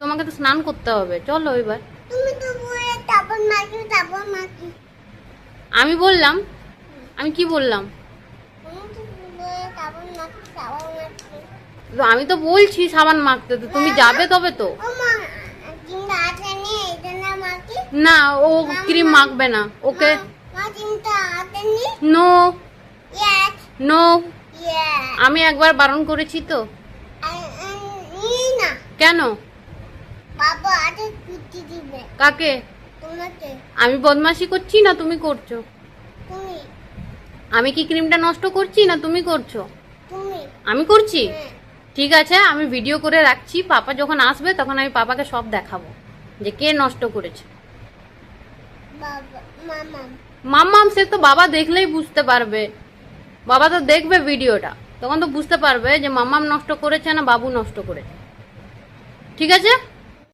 তোমাকে তো স্নান করতে হবে, চলো এবার। তুমি তো বলে সাবান মাখি। আমি বললাম? আমি কি বললাম? তুমি তো বলে সাবান মাখি। তো আমি তো বলছি সাবান মাখতে, তো তুমি যাবে তবে তো। ও মা, চিন্তা আছে নি এটা না মাখি? না, ও ক্রিম মাখবে না, ওকে। মা চিন্তা আছে নি? No yes, no, yes. আমি একবার বারণ করেছি তো। না, কেন? বাবা আগে কুটি দিবে কাকে? তোমাকে। আমি বদমাশি করছি না তুমি করছো? তুমি আমি কি ক্রিমটা নষ্ট করছি না তুমি করছো? তুমি আমি করছি। হ্যাঁ। ঠিক আছে, আমি ভিডিও করে রাখছি, পাপা যখন আসবে তখন আমি পাপাকে সব দেখাবো যে কে নষ্ট করেছে। বাবা মামা মাম্মাম সে তো বাবা দেখলেই বুঝতে পারবে, বাবা তো দেখবে ভিডিওটা, তখন তো বুঝতে পারবে যে মাম্মাম নষ্ট করেছে না বাবু নষ্ট করেছে। ঠিক আছে।